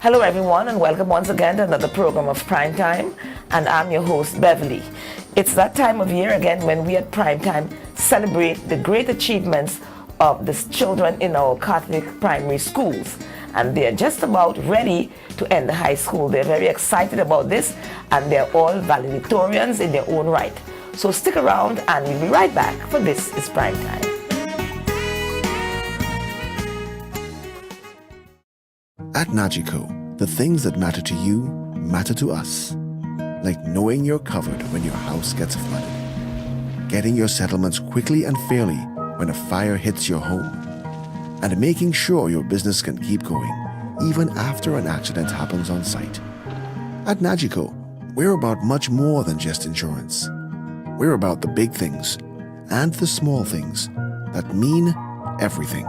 Hello everyone, and welcome once again to another program of Prime Time, and I'm your host Beverly. It's that time of year again when we at Prime Time celebrate the great achievements of the children in our Catholic primary schools, and they're just about ready to end the high school. They're very excited about this, and they're all valedictorians in their own right. So stick around and we'll be right back, for this is Prime Time. At Nagico, the things that matter to you matter to us. Like knowing you're covered when your house gets flooded, getting your settlements quickly and fairly when a fire hits your home, and making sure your business can keep going even after an accident happens on site. At Nagico, we're about much more than just insurance. We're about the big things and the small things that mean everything.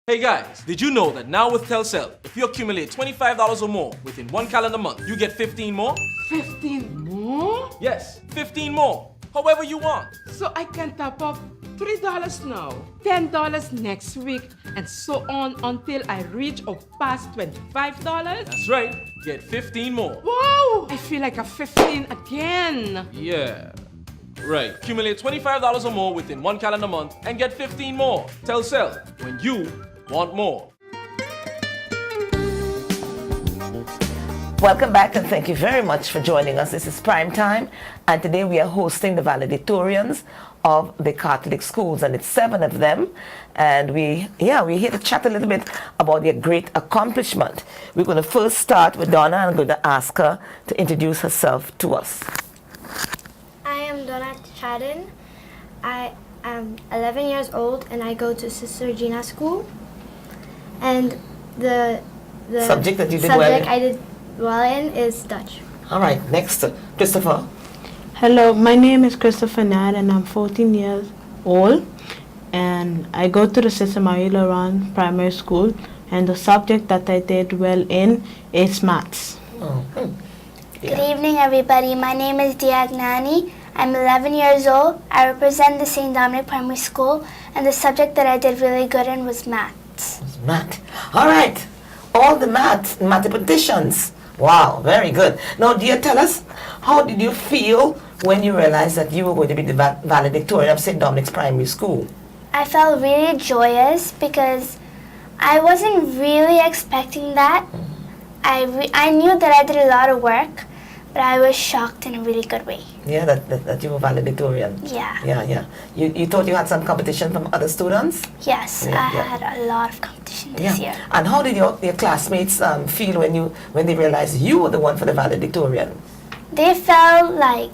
Hey guys, did you know that now with Telcel, if you accumulate $25 or more within one calendar month, you get 15 more? 15 more? Yes, 15 more. However you want. So I can top up $3 now, $10 next week, and so on until I reach or pass $25? That's right. Get 15 more. Wow! I feel like a 15 again. Yeah. Right. Accumulate $25 or more within one calendar month and get 15 more. Telcel, when you want more. Welcome back, and thank you very much for joining us. This is Prime Time, and today we are hosting the valedictorians of the Catholic schools, and it's 7 of them. And we're here to chat a little bit about their great accomplishment. We're going to first start with Donna, and I'm going to ask her to introduce herself to us. I am Donna Chadden. I am 11 years old, and I go to Sister Regina School. And the Subject that you did subject well in? I did well in is Dutch. All right, next, Christopher. Hello, my name is Christopher Nad, and I'm 14 years old, and I go to the Sister Marie Laurent Primary School, and the subject that I did well in is maths. Oh, Good evening, everybody. My name is Diagnani. I'm 11 years old. I represent the St. Dominic Primary School, and the subject that I did really good in was maths. Math. All right, all the mathematicians. Wow, very good. Now, dear, tell us, how did you feel when you realized that you were going to be the valedictorian of St. Dominic's Primary School? I felt really joyous because I wasn't really expecting that. I knew that I did a lot of work, but I was shocked in a really good way. Yeah, that you were valedictorian. Yeah. Yeah. You thought you had some competition from other students? Yes, I had a lot of competition this year. And how did your classmates feel when they realized you were the one for the valedictorian? They felt like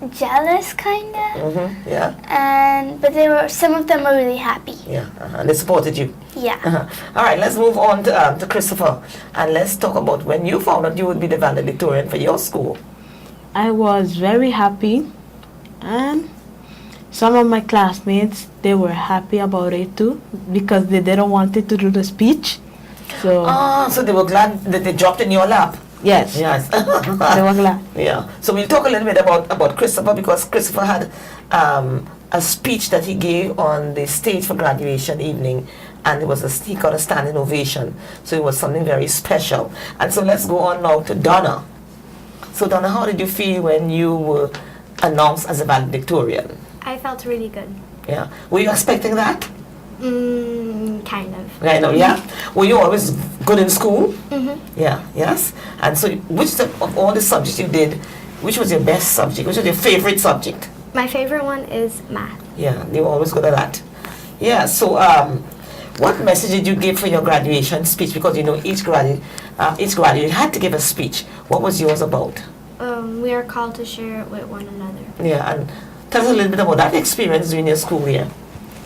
jealous, kind of. Mm-hmm. Yeah. But some of them were really happy. Yeah, and they supported you. Yeah. All right, let's move on to Christopher, and let's talk about when you found out you would be the valedictorian for your school. I was very happy, and some of my classmates, they were happy about it too, because they didn't want it to do the speech. So they were glad that they dropped in your lap. Yes. They were glad. Yeah. So we'll talk a little bit about Christopher, because Christopher had a speech that he gave on the stage for graduation evening, and he got a standing ovation. So it was something very special. And so let's go on now to Donna. So Donna, how did you feel when you were announced as a valedictorian? I felt really good. Yeah. Were you expecting that? Kind of. I know, yeah. Were you always good in school? Mm-hmm. Yeah, yes. And so which of all the subjects you did, which was your best subject? Which was your favorite subject? My favorite one is math. Yeah, you were always good at that. Yeah, so what message did you give for your graduation speech? Because you know each graduate had to give a speech. What was yours about? We are called to share it with one another. Yeah, and tell us a little bit about that experience during your school year.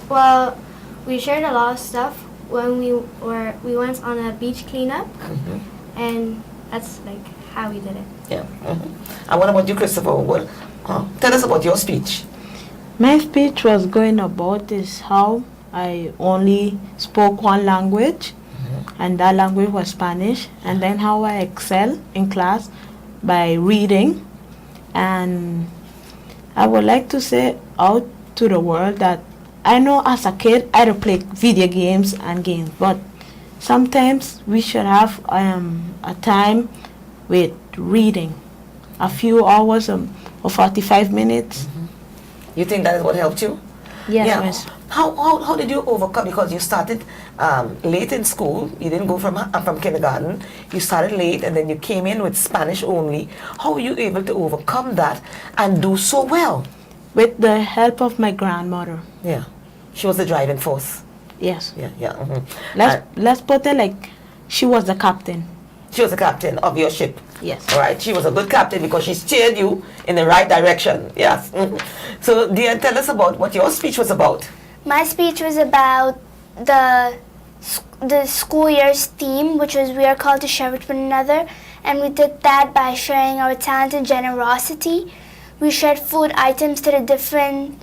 Well, we shared a lot of stuff when we went on a beach cleanup, and that's like how we did it. Yeah. And what about you, Christopher? Tell us about your speech. My speech was going about is how I only spoke one language, and that language was Spanish, and then how I excel in class by reading. And I would like to say out to the world that I know as a kid I had to play video games and games, but sometimes we should have a time with reading, a few hours or 45 minutes. You think that is what helped you? Yes, Yeah. miss. How did you overcome? Because you started late in school. You didn't go from kindergarten. You started late, and then you came in with Spanish only. How were you able to overcome that and do so well? With the help of my grandmother. Yeah, she was the driving force. Yes. Yeah, yeah. Let's put it like she was the captain. She was the captain of your ship. Yes. All right. She was a good captain because she steered you in the right direction. Yes. So, dear, tell us about what your speech was about. My speech was about the school year's theme, which was we are called to share with one another, and we did that by sharing our talent and generosity. We shared food items to the different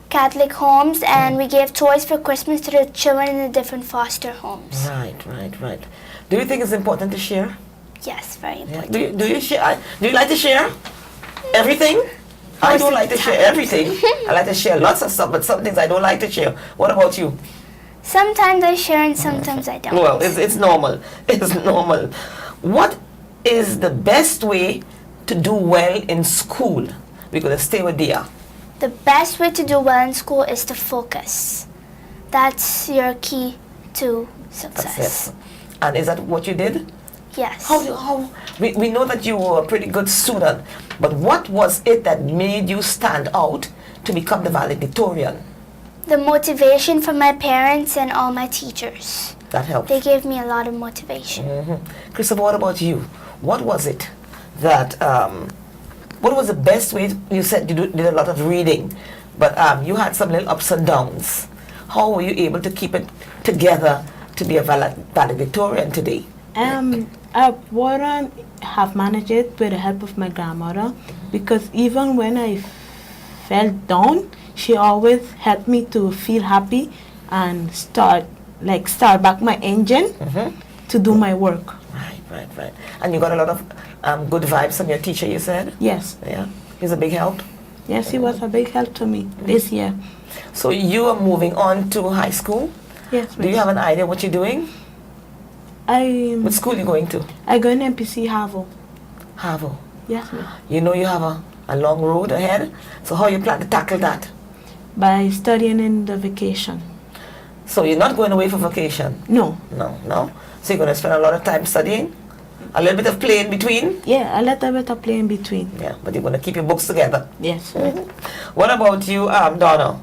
Catholic homes, and we gave toys for Christmas to the children in the different foster homes. Right. Do you think it's important to share? Yes, very Yeah. important. Do you share? Do you like to share everything? I Most don't of like the to share time. everything. I like to share lots of stuff, but some things I don't like to share. What about you? Sometimes I share and sometimes I don't. Well, it's normal. It's normal. What is the best way to do well in school? We're going to stay with Dia. The best way to do well in school is to focus. That's your key to That's success. it. And is that what you did? Yes. We know that you were a pretty good student, but what was it that made you stand out to become the valedictorian? The motivation from my parents and all my teachers. That helped. They gave me a lot of motivation. Christopher, what about you? What was it that, what was the best way, you said you did a lot of reading, but you had some little ups and downs. How were you able to keep it together to be a valedictorian today? I wouldn't have managed it with the help of my grandmother, because even when I fell down, she always helped me to feel happy and start back my engine to do my work. Right. And you got a lot of good vibes from your teacher, you said? Yes. Yeah. He's a big help? Yes, he was a big help to me this year. So you are moving on to high school? Yes, Do you have an idea what you're doing? What school you going to? I go in MPC Harvard. Harvard. Yes, ma'am. You know you have a long road ahead. So how you plan to tackle that? By studying in the vacation. So you're not going away for vacation? No. No. So you're going to spend a lot of time studying? A little bit of play in between? Yeah, a little bit of play in between. Yeah, but you're going to keep your books together. Yes. What about you, Donna?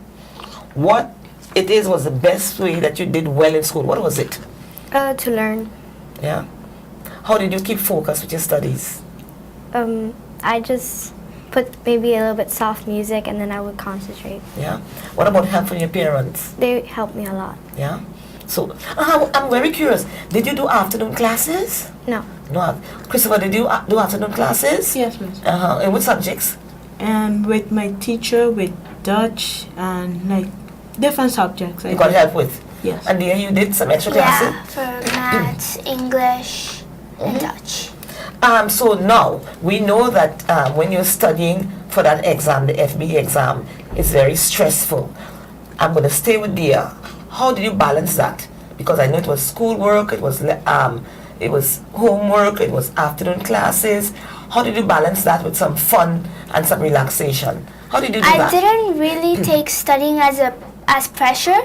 What was the best way that you did well in school? What was it? To learn. Yeah. How did you keep focus with your studies? I just put maybe a little bit soft music and then I would concentrate. Yeah. What about help from your parents? They helped me a lot. Yeah. So I'm very curious. Did you do afternoon classes? No. No. Christopher, did you do afternoon classes? Yes, miss. And what subjects? And with my teacher, with Dutch and different subjects. You got help with? Yes. And there you did some extra classes? Yeah, for maths, English, and Dutch. So now we know that when you're studying for that exam, the FBE exam, it's very stressful. I'm going to stay with Dia. How did you balance that? Because I know it was schoolwork, it was homework, it was afternoon classes. How did you balance that with some fun and some relaxation? How did you do I that? didn't really take studying as pressure.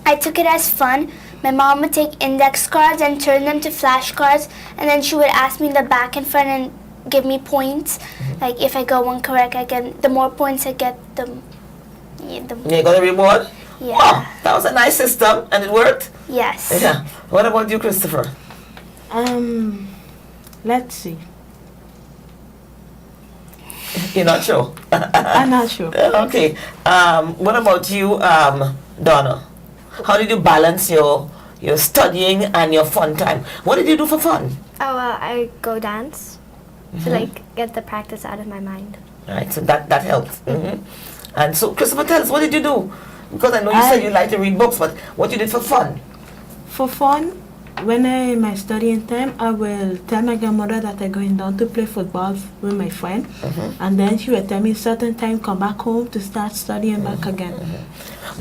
I took it as fun. My mom would take index cards and turn them to flashcards, and then she would ask me the back and front and give me points. Like if I got one correct, the more points I get, You got a reward? Yeah. Wow, that was a nice system and it worked? Yes. Yeah. What about you, Christopher? Let's see. You're not sure? I'm not sure. Okay. What about you, Donna? How did you balance your studying and your fun time? What did you do for fun? I go dance to get the practice out of my mind. Right, so that helps. And so, Christopher, tell us, what did you do? Because I know you said you like to read books, but what you did for fun? For fun, when my studying time, I will tell my grandmother that I'm going down to play football with my friend, and then she will tell me certain time come back home to start studying back again.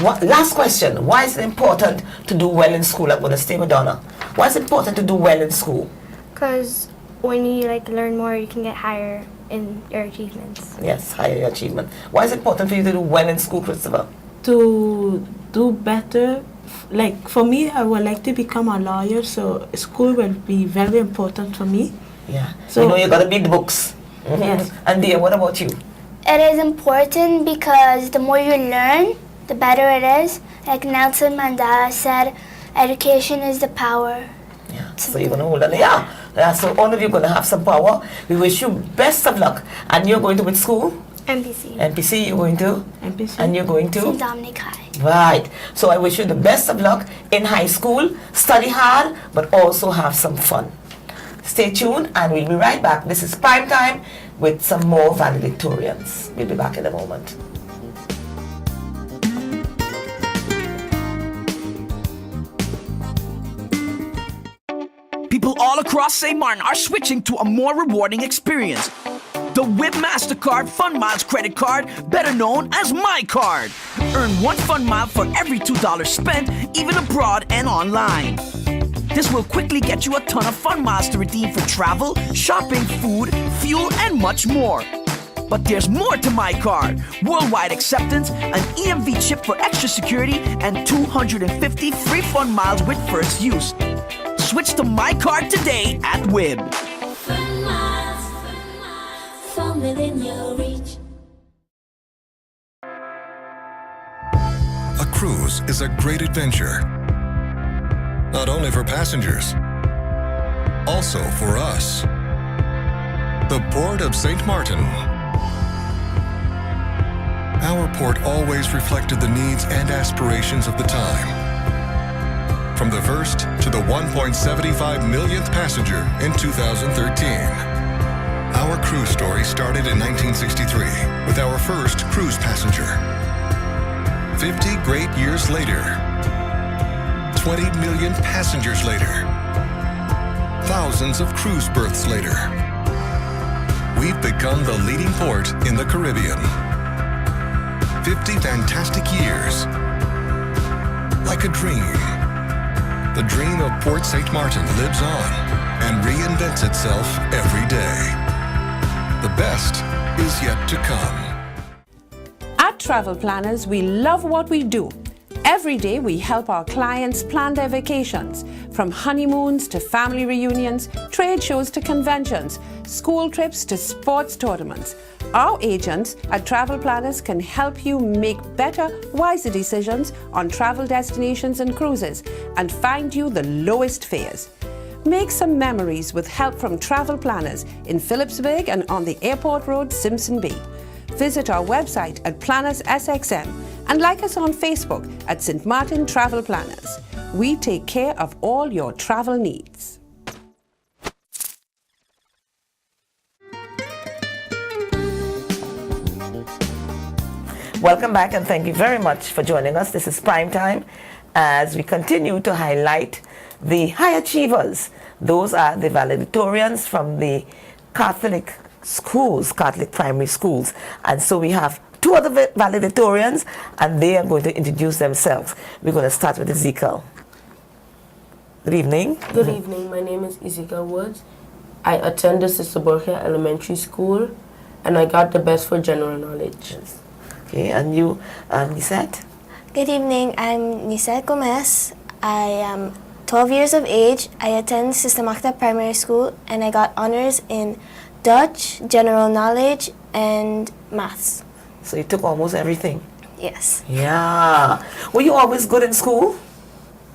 Last question. Why is it important to do well in school? I'm going to stay with Donna. Why is it important to do well in school? Because when you like learn more, you can get higher in your achievements. Yes, higher your achievement. Why is it important for you to do well in school, Christopher? To do better, like for me, I would like to become a lawyer, so school will be very important for me. Yeah. So- you know you gotta beat the books. Mhm. Yes. And dear, what about you? It is important because the more you learn, the better it is. Like Nelson Mandela said, education is the power. Yeah. So you're gonna hold on. Yeah. So all of you gonna have some power. We wish you best of luck. And you're going to which school? MPC. NPC. You're going to? MPC. And you're going to? St. Dominic High. Right. So I wish you the best of luck in high school. Study hard, but also have some fun. Stay tuned, and we'll be right back. This is Prime Time with some more valedictorians. We'll be back in a moment. People all across St. Martin are switching to a more rewarding experience. The WIB MasterCard Fun Miles credit card, better known as My Card. Earn 1 Fun Mile for every $2 spent, even abroad and online. This will quickly get you a ton of Fun Miles to redeem for travel, shopping, food, fuel, and much more. But there's more to My Card. Worldwide acceptance, an EMV chip for extra security, and 250 free Fun Miles with first use. Switch to My Card today at WIB. Fun miles, from within your reach. A cruise is a great adventure, not only for passengers, also for us. The Port of St. Martin. Our port always reflected the needs and aspirations of the time. From the first to the 1.75 millionth passenger in 2013. Our cruise story started in 1963 with our first cruise passenger. 50 great years later, 20 million passengers later, thousands of cruise berths later, we've become the leading port in the Caribbean. 50 fantastic years. Like a dream. The dream of Port St. Martin lives on and reinvents itself every day. The best is yet to come. At Travel Planners, we love what we do. Every day we help our clients plan their vacations, from honeymoons to family reunions, trade shows to conventions, school trips to sports tournaments. Our agents at Travel Planners can help you make better, wiser decisions on travel destinations and cruises and find you the lowest fares. Make some memories with help from Travel Planners in Phillipsburg and on the Airport Road, Simpson Bay. Visit our website at Planners SXM and like us on Facebook at St. Martin Travel Planners. We take care of all your travel needs. Welcome back, and thank you very much for joining us. This is Prime Time as we continue to highlight the high achievers. Those are the valedictorians from the Catholic schools, Catholic primary schools. And so we have two other valedictorians, and they are going to introduce themselves. We're going to start with Ezekiel. Good evening. Good evening. My name is Ezekiel Woods. I attended Sister Borgia Elementary School, and I got the best for general knowledge. Okay, and you, Nisette? Good evening. I'm Nisette Gomez. I am 12 years of age. I attend Sister Magda Primary School, and I got honors in Dutch, general knowledge, and maths. So you took almost everything? Yes. Yeah. Were you always good in school?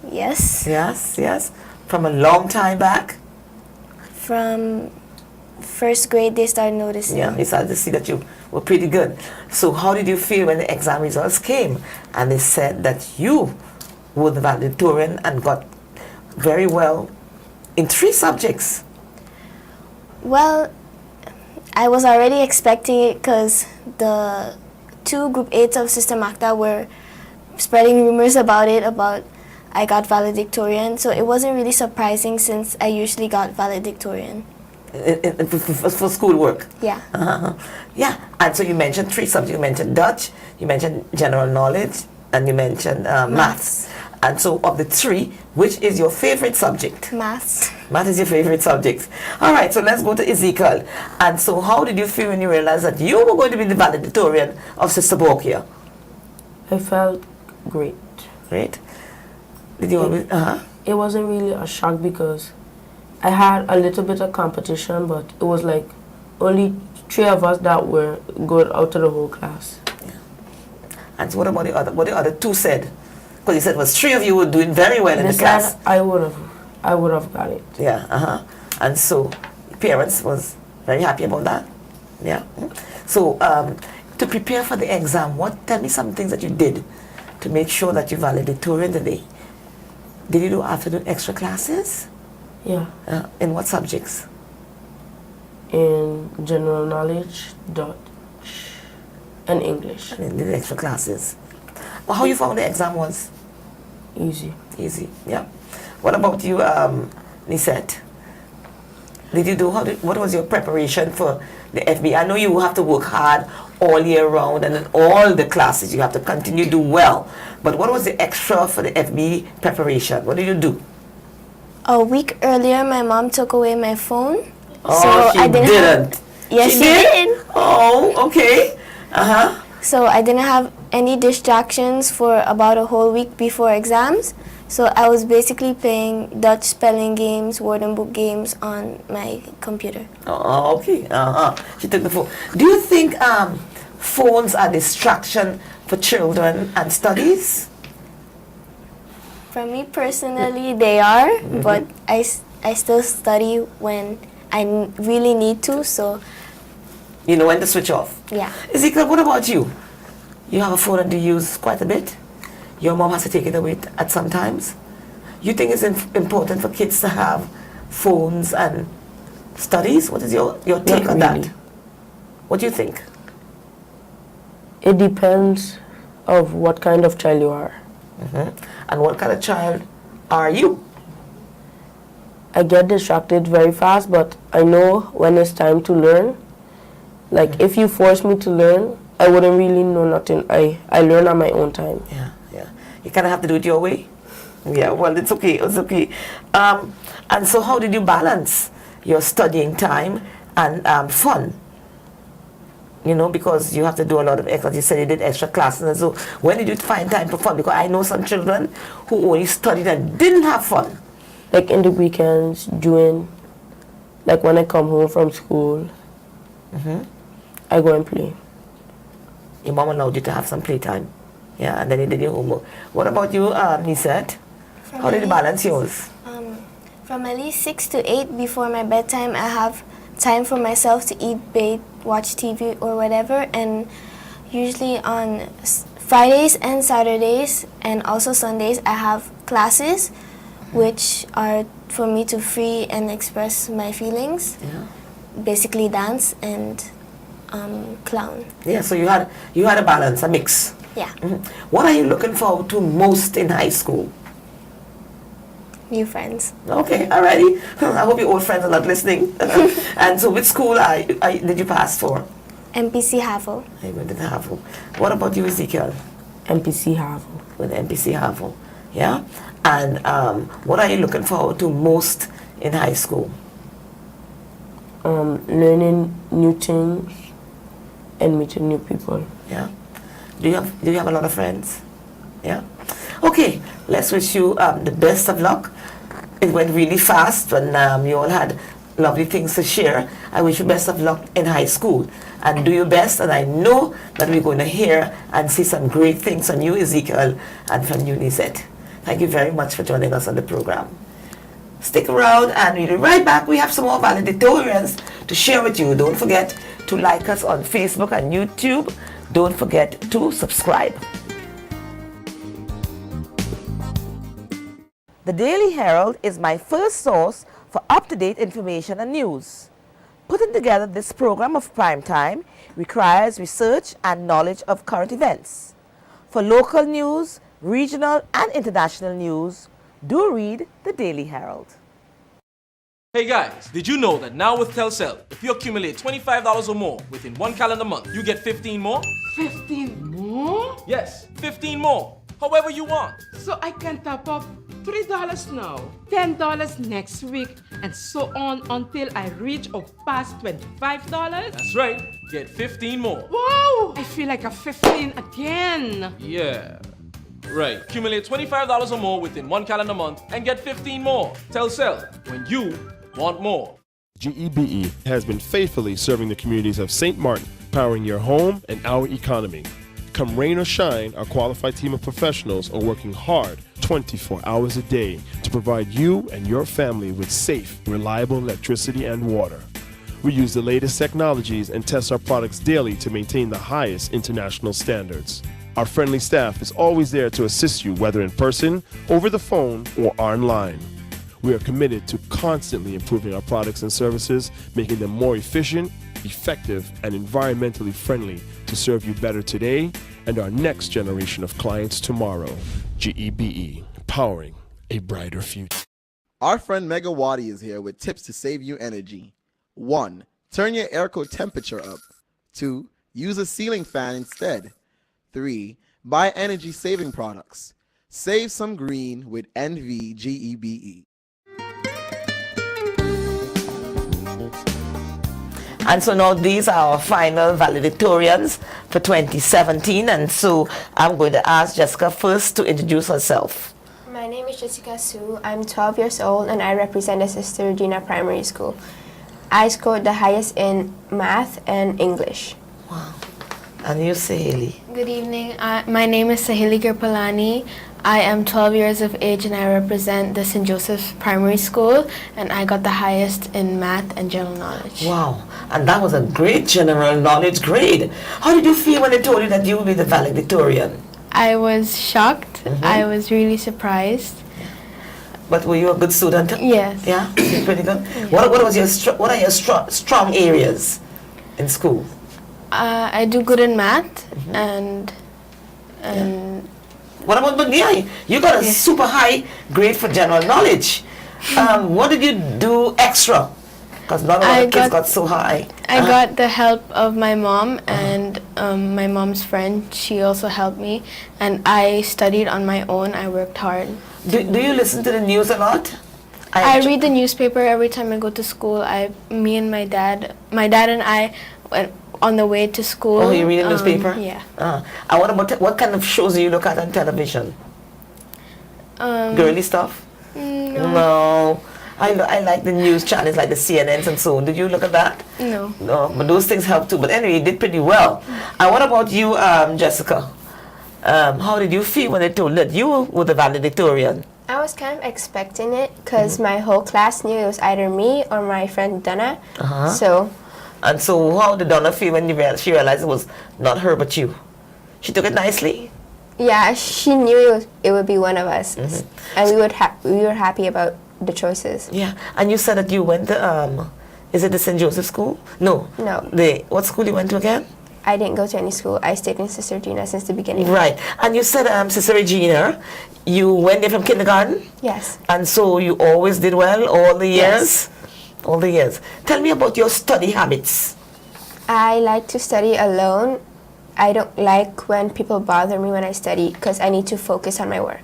Yes. Yes, yes. From a long time back? From first grade, they started noticing. Yeah, they started to see that you were pretty good. So how did you feel when the exam results came and they said that you were the valedictorian and got very well in 3 subjects? Well, I was already expecting it because the 2 group 8s of Sister Magda were spreading rumors about I got valedictorian, so it wasn't really surprising since I usually got valedictorian. For schoolwork? Yeah. Yeah, and so you mentioned 3 subjects. You mentioned Dutch, you mentioned general knowledge, and you mentioned maths. And so of the three, which is your favorite subject? Maths. Math is your favorite subject. All right, so let's go to Ezekiel. And so how did you feel when you realized that you were going to be the valedictorian of Sister Borkia? I felt great. Great. Did you always, It wasn't really a shock because I had a little bit of competition, but it was like only 3 of us that were good out of the whole class. Yeah. And so what about the other? What the other 2 said? Because you said it was 3 of you were doing very well in the class. I would have got it. Yeah. And so parents was very happy about that. Yeah. So to prepare for the exam, tell me some things that you did to make sure that you're valedictorian today. Did you do afternoon extra classes? Yeah. In what subjects? In general knowledge, Dutch, and English. And did extra classes. Well, how you found the exam was? Easy. Easy, yeah. What about you, Nisette? Did you do, what was your preparation for the FB? I know you have to work hard all year round and in all the classes you have to continue to do well. But what was the extra for the FB preparation? What did you do? A week earlier, my mom took away my phone. Oh, so she I didn't. Yes, she did. Oh, okay. So I didn't have any distractions for about a whole week before exams. So I was basically playing Dutch spelling games, word and book games on my computer. Oh, okay. She took the phone. Do you think phones are distraction for children and studies? For me personally, they are, but I still study when I really need to, so... You know when to switch off? Yeah. Ezekiel, what about you? You have a phone that you use quite a bit. Your mom has to take it away at some times. You think it's important for kids to have phones and studies? What is your take on that? What do you think? It depends of what kind of child you are. And what kind of child are you? I get distracted very fast, but I know when it's time to learn. Like if you force me to learn, I wouldn't really know nothing. I learn at my own time. Yeah. You kind of have to do it your way. Yeah, well, it's okay. And so how did you balance your studying time and fun? You know, because you have to do a lot of extra. You said you did extra classes. And so when did you find time for fun? Because I know some children who only studied and didn't have fun. Like in the weekends, like when I come home from school, I go and play. Your mom allowed you to have some playtime. Yeah, and then you did your homework. What about you, Nisette? How did you balance yours? From at least 6 to 8 before my bedtime, I have time for myself to eat, bathe, watch TV or whatever. And usually on Fridays and Saturdays and also Sundays, I have classes which are for me to free and express my feelings. Yeah. Basically dance and clown. Yeah, so you had a balance, a mix. Yeah. What are you looking forward to most in high school? New friends. Okay, alrighty. I hope your old friends are not listening. And so which school did you pass for? MPC Havel. I went to Havel. What about you, Ezekiel? MPC Havel. With MPC Havel. Yeah? And what are you looking forward to most in high school? Learning new things and meeting new people. Yeah. Do you have a lot of friends? Yeah. Okay. Let's wish you the best of luck. It went really fast when you all had lovely things to share. I wish you best of luck in high school and do your best. And I know that we're going to hear and see some great things from you, Ezekiel, and from you, Nisette. Thank you very much for joining us on the program. Stick around and we'll be right back. We have some more valedictorians to share with you. Don't forget to like us on Facebook and YouTube. Don't forget to subscribe. The Daily Herald is my first source for up-to-date information and news. Putting together this program of prime time requires research and knowledge of current events. For local news, regional and international news, do read the Daily Herald. Hey guys, did you know that now with Telcel, if you accumulate $25 or more within one calendar month, you get 15 more? 15 more? Yes, 15 more. however you want. So I can top up $3 now, $10 next week, and so on until I reach or pass $25? That's right, get 15 more. Wow! I feel like a 15 again. Yeah, right. Accumulate $25 or more within 1 calendar month and get 15 more. Telcel, when you want more. GEBE has been faithfully serving the communities of St. Martin, powering your home and our economy. Come rain or shine, our qualified team of professionals are working hard 24 hours a day to provide you and your family with safe, reliable electricity and water. We use the latest technologies and test our products daily to maintain the highest international standards. Our friendly staff is always there to assist you, whether in person, over the phone, or online. We are committed to constantly improving our products and services, making them more efficient, effective, and environmentally friendly to serve you better today and our next generation of clients tomorrow. GEBE, powering a brighter future. Our friend Megawati is here with tips to save you energy. 1. Turn your airco temperature up. 2. Use a ceiling fan instead. 3. Buy energy-saving products. Save some green with NVGEBE. And so now these are our final valedictorians for 2017. And so I'm going to ask Jessica first to introduce herself. My name is Jessica Sue. I'm 12 years old and I represent the Sister Regina Primary School. I scored the highest in math and English. Wow. And you, Sahili? Good evening. My name is Sahili Girpalani. I am 12 years of age and I represent the St. Joseph's Primary School, and I got the highest in math and general knowledge. Wow, and that was a great general knowledge grade. How did you feel when they told you that you would be the valedictorian? I was shocked. I was really surprised. But were you a good student? Yes. Yeah, pretty good. Yeah. What are your strong areas in school? I do good in math and What about Bagniai? You got a super high grade for general knowledge. What did you do extra? Because not all the kids got so high. I got the help of my mom and my mom's friend. She also helped me, and I studied on my own. I worked hard. Do you listen to the news a lot? I read the newspaper every time I go to school. Me and my dad and I went on the way to school. Oh, you read the newspaper? Yeah. And what kind of shows do you look at on television? Girly stuff? No. I like the news channels like the CNNs and so on. Did you look at that? No. No, but those things help too. But anyway, you did pretty well. And what about you, Jessica? How did you feel when they told that you were the valedictorian? I was kind of expecting it because my whole class knew it was either me or my friend Donna. And so how did Donna feel when she realized it was not her but you? She took it nicely? Yeah, she knew it would be one of us. And we were happy about the choices. Yeah, and you said that you went to, is it the St. Joseph School? No. No. What school you went to again? I didn't go to any school. I stayed in Sister Regina since the beginning. Right. And you said, Sister Regina, you went there from kindergarten? Yes. And so you always did well all the years? Yes. All the years. Tell me about your study habits. I like to study alone. I don't like when people bother me when I study because I need to focus on my work.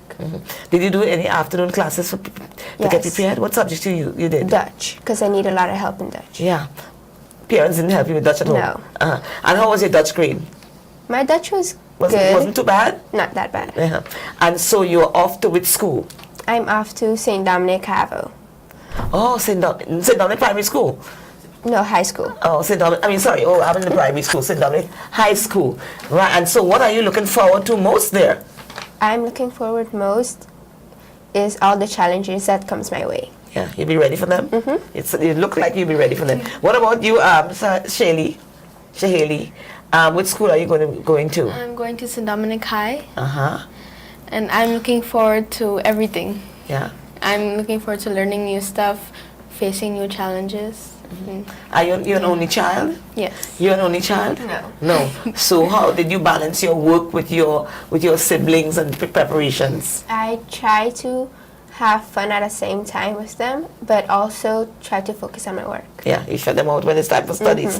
Did you do any afternoon classes to get prepared? What subjects you did? Dutch, because I need a lot of help in Dutch. Yeah. Parents didn't help you with Dutch at home? No. And how was your Dutch grade? My Dutch was good. Wasn't too bad? Not that bad. And so you're off to which school? I'm off to St. Dominic Havo. Oh, St. Dominic Primary School? No, high school. Oh, St. Dominic, I'm in the primary school, St. Dominic High School. Right, and so what are you looking forward to most there? I'm looking forward most is all the challenges that comes my way. Yeah, you'll be ready for them? You look like you'll be ready for them. What about you, Shahili? Which school are you going to? I'm going to St. Dominic High. And I'm looking forward to everything. Yeah. I'm looking forward to learning new stuff, facing new challenges. Are you an only child? Yes. You're an only child? No. No. So how did you balance your work with your siblings and preparations? I try to have fun at the same time with them, but also try to focus on my work. Yeah, you shut them out when it's time for studies.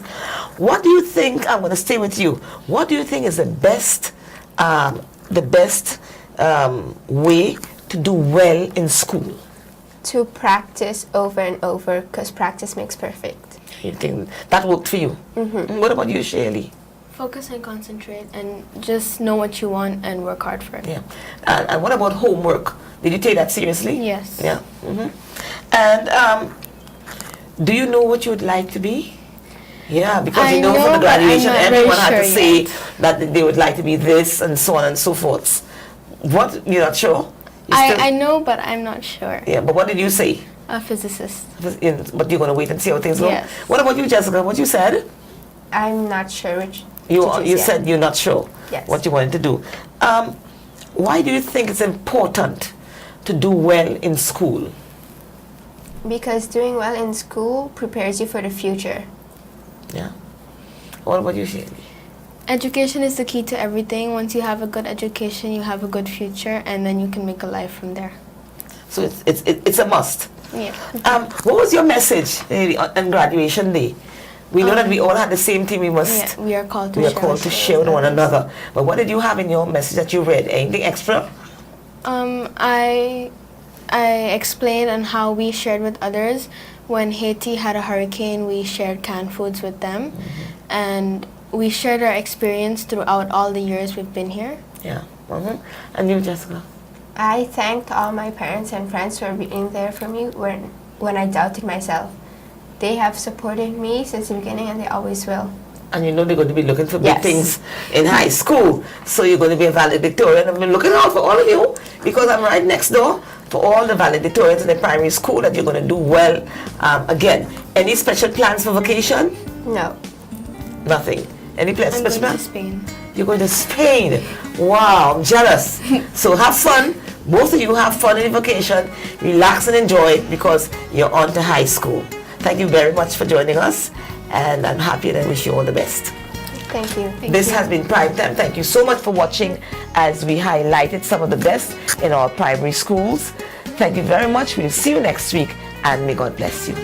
What do you think, I'm going to stay with you, what do you think is the best way to do well in school? To practice over and over, because practice makes perfect. You think that worked for you? Mm-hmm. What about you, Shirley? Focus and concentrate and just know what you want and work hard for it. Yeah. And what about homework? Did you take that seriously? Yes. Yeah. And do you know what you would like to be? Yeah, because you know for the graduation, everyone had to say that they would like to be this and so on and so forth. What? You're not sure? I know, but I'm not sure. Yeah, but what did you say? A physicist. But you're going to wait and see how things go? Yes. What about you, Jessica? What you said? I'm not sure which. You said you're not sure Yes. what you wanted to do. Why do you think it's important to do well in school? Because doing well in school prepares you for the future. Yeah. What about you, Shirley? Education is the key to everything. Once you have a good education, you have a good future, and then you can make a life from there. So it's a must. Yeah. What was your message on graduation day? We know that we all had the same thing. We must. Yeah, we are called to share with one another. But what did you have in your message that you read? Anything extra? I explained on how we shared with others. When Haiti had a hurricane, we shared canned foods with them, and we shared our experience throughout all the years we've been here. Yeah. And you, Jessica? I thanked all my parents and friends for being there for me when I doubted myself. They have supported me since the beginning, and they always will. And you know they're going to be looking for big things in high school. So you're going to be a valedictorian. I've been looking out for all of you because I'm right next door for all the valedictorians in the primary school that you're going to do well. Again, any special plans for vacation? No. Nothing. Any special plans? I'm going to Spain. You're going to Spain. Wow, I'm jealous. So have fun. Both of you have fun in vacation. Relax and enjoy because you're on to high school. Thank you very much for joining us. And I'm happy and I wish you all the best. Thank you. This has been Prime Time. Thank you so much for watching as we highlighted some of the best in our primary schools. Thank you very much. We'll see you next week and may God bless you.